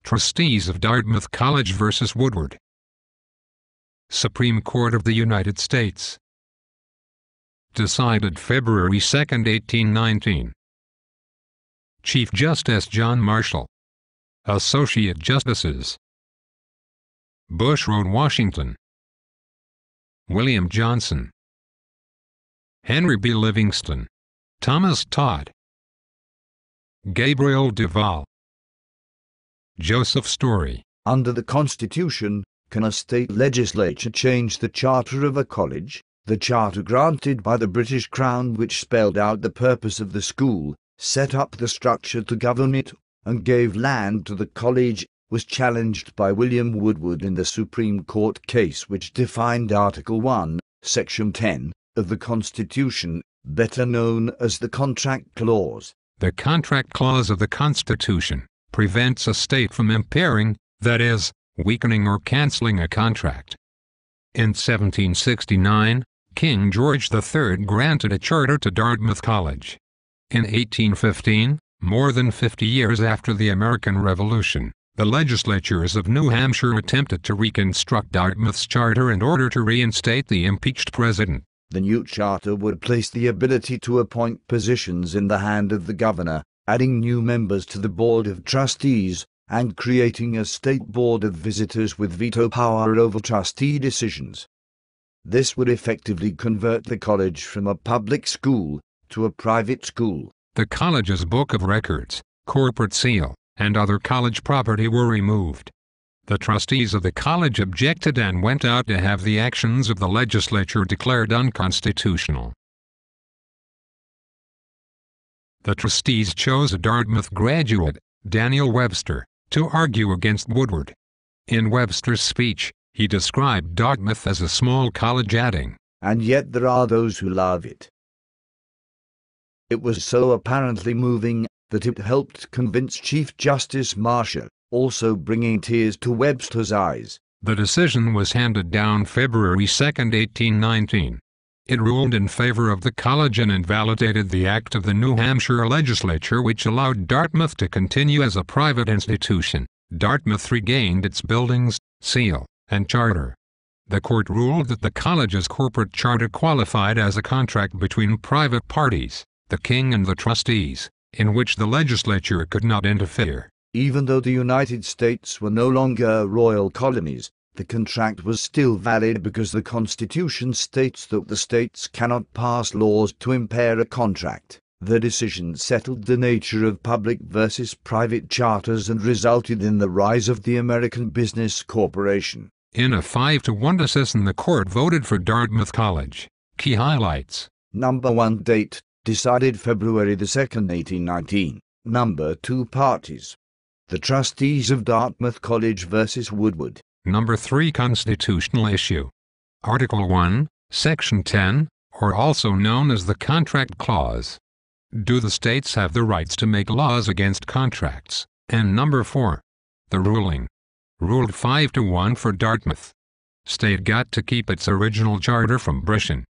Trustees of Dartmouth College vs. Woodward. Supreme Court of the United States. Decided February 2, 1819. Chief Justice John Marshall. Associate Justices: Bush Road, Washington; William Johnson, Henry B. Livingston, Thomas Todd, Gabriel Duval, Joseph Story. Under the Constitution, can a state legislature change the charter of a college? The charter granted by the British Crown, which spelled out the purpose of the school, set up the structure to govern it, and gave land to the college, was challenged by William Woodward in the Supreme Court case which defined Article 1, Section 10, of the Constitution, better known as the Contract Clause. The Contract Clause of the Constitution prevents a state from impairing, that is, weakening or canceling a contract. In 1769, King George III granted a charter to Dartmouth College. In 1815, more than 50 years after the American Revolution, the legislatures of New Hampshire attempted to reconstruct Dartmouth's charter in order to reinstate the impeached president. The new charter would place the ability to appoint positions in the hand of the governor, adding new members to the Board of Trustees, and creating a state board of visitors with veto power over trustee decisions. This would effectively convert the college from a public school to a private school. The college's book of records, corporate seal, and other college property were removed. The trustees of the college objected and went out to have the actions of the legislature declared unconstitutional. The trustees chose a Dartmouth graduate, Daniel Webster, to argue against Woodward. In Webster's speech, he described Dartmouth as a small college, adding, "And yet there are those who love it." It was so apparently moving that it helped convince Chief Justice Marshall, also bringing tears to Webster's eyes. The decision was handed down February 2, 1819. It ruled in favor of the college and invalidated the act of the New Hampshire legislature which allowed Dartmouth to continue as a private institution. Dartmouth regained its buildings, seal, and charter. The court ruled that the college's corporate charter qualified as a contract between private parties, the king and the trustees, in which the legislature could not interfere. Even though the United States were no longer royal colonies, the contract was still valid because the Constitution states that the states cannot pass laws to impair a contract. The decision settled the nature of public versus private charters and resulted in the rise of the American Business Corporation. In a 5-1 decision, the court voted for Dartmouth College. Key highlights. Number 1 date, decided February 2, 1819. Number 2 parties. The trustees of Dartmouth College versus Woodward. Number 3 constitutional issue. Article 1, Section 10, or also known as the Contract Clause. Do the states have the rights to make laws against contracts? And number 4. The ruling. Ruled 5-1 for Dartmouth. State got to keep its original charter from Britain.